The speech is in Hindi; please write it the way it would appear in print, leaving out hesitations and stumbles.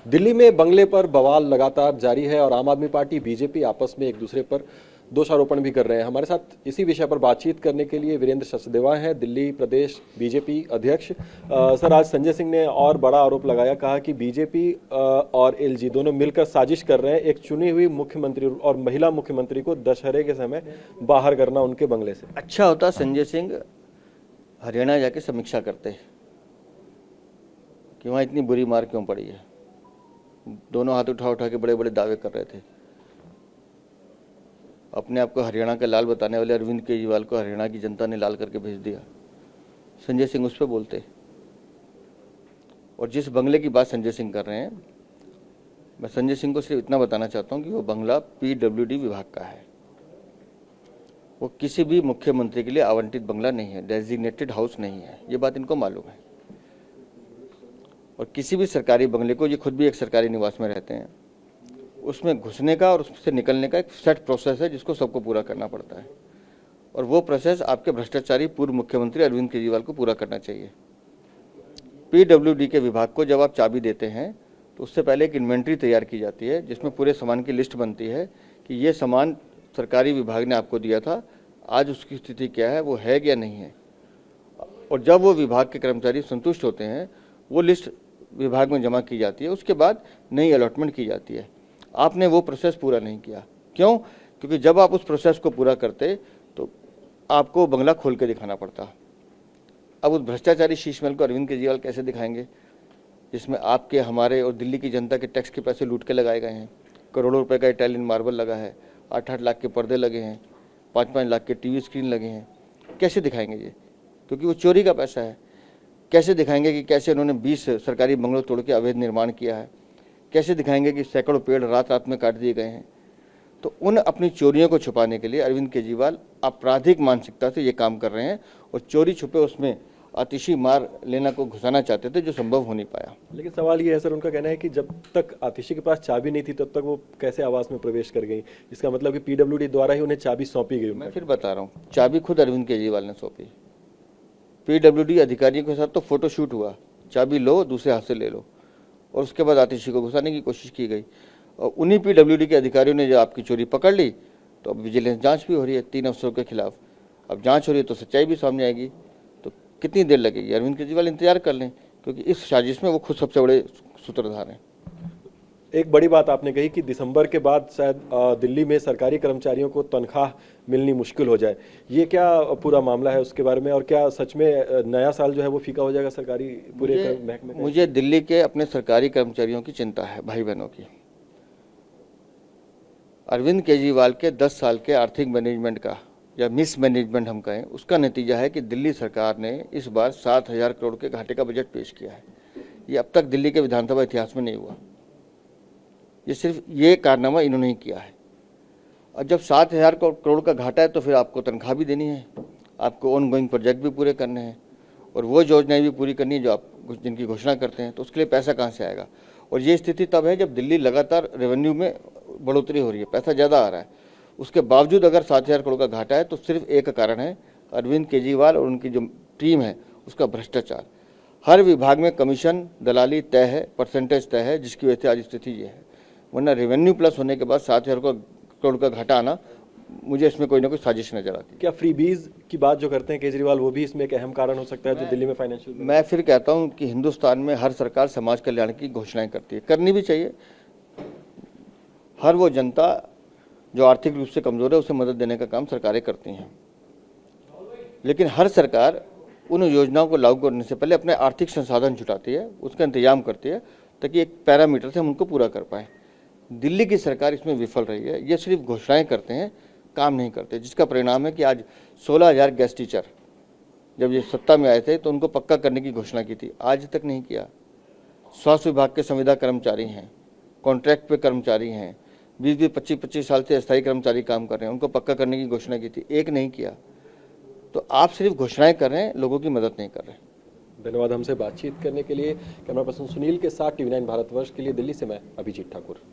दिल्ली में बंगले पर बवाल लगातार जारी है और आम आदमी पार्टी बीजेपी आपस में एक दूसरे पर दोषारोपण भी कर रहे हैं। हमारे साथ इसी विषय पर बातचीत करने के लिए वीरेंद्र सचदेवा हैं, दिल्ली प्रदेश बीजेपी अध्यक्ष। सर, आज संजय सिंह ने और बड़ा आरोप लगाया, कहा कि बीजेपी और एलजी दोनों मिलकर साजिश कर रहे हैं एक चुनी हुई मुख्यमंत्री और महिला मुख्यमंत्री को दशहरे के समय बाहर करना उनके बंगले से। अच्छा होता संजय सिंह हरियाणा जाके समीक्षा करते कि वहाँ इतनी बुरी मार क्यों पड़ी है। दोनों हाथ उठा उठा के बड़े बड़े दावे कर रहे थे। अपने आप को हरियाणा का लाल बताने वाले अरविंद केजरीवाल को हरियाणा की जनता ने लाल करके भेज दिया। संजय सिंह उस पर बोलते। और जिस बंगले की बात संजय सिंह कर रहे हैं, मैं संजय सिंह को सिर्फ इतना बताना चाहता हूँ कि वो बंगला पीडब्ल्यूडी विभाग का है। वो किसी भी मुख्यमंत्री के लिए आवंटित बंगला नहीं है, डेजिग्नेटेड हाउस नहीं है। ये बात इनको मालूम है। और किसी भी सरकारी बंगले को, ये खुद भी एक सरकारी निवास में रहते हैं, उसमें घुसने का और उससे निकलने का एक सेट प्रोसेस है जिसको सबको पूरा करना पड़ता है। और वो प्रोसेस आपके भ्रष्टाचारी पूर्व मुख्यमंत्री अरविंद केजरीवाल को पूरा करना चाहिए। पीडब्ल्यूडी के विभाग को जब आप चाबी देते हैं तो उससे पहले एक इन्वेंट्री तैयार की जाती है जिसमें पूरे सामान की लिस्ट बनती है कि ये सामान सरकारी विभाग ने आपको दिया था, आज उसकी स्थिति क्या है, वो है या नहीं है। और जब वो विभाग के कर्मचारी संतुष्ट होते हैं, वो लिस्ट विभाग में जमा की जाती है। उसके बाद नई अलॉटमेंट की जाती है। आपने वो प्रोसेस पूरा नहीं किया। क्यों? क्योंकि जब आप उस प्रोसेस को पूरा करते तो आपको बंगला खोल के दिखाना पड़ता। अब उस भ्रष्टाचारी शीशमहल को अरविंद केजरीवाल कैसे दिखाएंगे, जिसमें आपके, हमारे और दिल्ली की जनता के टैक्स के पैसे लूट के लगाए गए हैं। करोड़ों रुपए का इटालियन मार्बल लगा है, 8-8 लाख के पर्दे लगे हैं, 5-5 लाख के टीवी स्क्रीन लगे हैं। कैसे दिखाएंगे ये? क्योंकि वो चोरी का पैसा है। कैसे दिखाएंगे कि कैसे उन्होंने 20 सरकारी बंगलों तोड़ के अवैध निर्माण किया है? कैसे दिखाएंगे कि सैकड़ों पेड़ रात रात में काट दिए गए हैं? तो उन अपनी चोरियों को छुपाने के लिए अरविंद केजरीवाल आपराधिक मानसिकता से ये काम कर रहे हैं और चोरी छुपे उसमें आतिशी मार लेना को घुसाना चाहते थे, जो संभव हो नहीं पाया। लेकिन सवाल ये है सर, उनका कहना है कि जब तक आतिशी के पास चाबी नहीं थी तब तक वो कैसे आवास में प्रवेश कर गई। इसका मतलब कि पीडब्ल्यूडी द्वारा ही उन्हें चाबी सौंपी गई। मैं फिर बता रहा हूँ, चाबी खुद अरविंद केजरीवाल ने सौंपी। पीडब्ल्यूडी अधिकारियों के साथ तो फोटो शूट हुआ, चाबी लो दूसरे हाथ से ले लो, और उसके बाद आतिशी को घुसाने की कोशिश की गई। और उन्हीं पीडब्ल्यूडी के अधिकारियों ने जब आपकी चोरी पकड़ ली तो अब विजिलेंस जांच भी हो रही है 3 अफसरों के खिलाफ। अब जांच हो रही है तो सच्चाई भी सामने आएगी। तो कितनी देर लगेगी? अरविंद केजरीवाल इंतजार कर लें, क्योंकि इस साजिश में वो खुद सबसे बड़े सूत्रधार हैं। एक बड़ी बात आपने कही कि दिसंबर के बाद शायद दिल्ली में सरकारी कर्मचारियों को तनख्वाह मिलनी मुश्किल हो जाए। ये क्या पूरा मामला है उसके बारे में, और क्या सच में नया साल जो है वो फीका हो जाएगा सरकारी पूरे महकमे का? मुझे दिल्ली के अपने सरकारी कर्मचारियों की चिंता है, भाई बहनों की। अरविंद केजरीवाल के 10 साल के आर्थिक मैनेजमेंट का, या मिसमैनेजमेंट हम कहें, उसका नतीजा है कि दिल्ली सरकार ने इस बार 7,000 करोड़ के घाटे का बजट पेश किया है। ये अब तक दिल्ली के विधानसभा इतिहास में नहीं हुआ। ये सिर्फ ये कारनामा इन्होंने ही किया है। और जब 7,000 करोड़ का घाटा है तो फिर आपको तनख्वाह भी देनी है, आपको ऑन गोइंग प्रोजेक्ट भी पूरे करने हैं, और वो योजनाएं भी पूरी करनी है जो आप जिनकी घोषणा करते हैं। तो उसके लिए पैसा कहाँ से आएगा? और ये स्थिति तब है जब दिल्ली लगातार रेवेन्यू में बढ़ोतरी हो रही है, पैसा ज़्यादा आ रहा है। उसके बावजूद अगर 7,000 करोड़ का घाटा है तो सिर्फ एक कारण है, अरविंद केजरीवाल और उनकी जो टीम है उसका भ्रष्टाचार। हर विभाग में कमीशन दलाली तय है, परसेंटेज तय है, जिसकी वजह से आज स्थिति ये है। वरना रेवेन्यू प्लस होने के बाद 7,000 करोड़ का घाटा आना, मुझे इसमें कोई ना कोई साजिश नजर आती है। क्या फ्रीबीज की बात जो करते हैं केजरीवाल, वो भी इसमें एक अहम कारण हो सकता है जो दिल्ली में फाइनेंशियल? मैं फिर कहता हूं कि हिंदुस्तान में हर सरकार समाज कल्याण की घोषणाएं करती है, करनी भी चाहिए। हर वो जनता जो आर्थिक रूप से कमजोर है उसे मदद देने का काम सरकारें करती हैं। लेकिन हर सरकार उन योजनाओं को लागू करने से पहले अपने आर्थिक संसाधन जुटाती है, उसका इंतजाम करती है, ताकि एक पैरामीटर से हम उनको पूरा कर पाएँ। दिल्ली की सरकार इसमें विफल रही है। ये सिर्फ घोषणाएं करते हैं, काम नहीं करते, जिसका परिणाम है कि आज 16,000 गेस्ट टीचर जब ये सत्ता में आए थे तो उनको पक्का करने की घोषणा की थी, आज तक नहीं किया। स्वास्थ्य विभाग के संविदा कर्मचारी हैं, कॉन्ट्रैक्ट पे कर्मचारी हैं, 20-20, 25-25 साल से अस्थायी कर्मचारी काम कर रहे हैं, उनको पक्का करने की घोषणा की थी, एक नहीं किया। तो आप सिर्फ घोषणाएं कर रहे हैं, लोगों की मदद नहीं कर रहे हैं। धन्यवाद हमसे बातचीत करने के लिए। कैमरा पर्सन सुनील के साथ TV9 भारतवर्ष के लिए दिल्ली से मैं अभिजीत ठाकुर।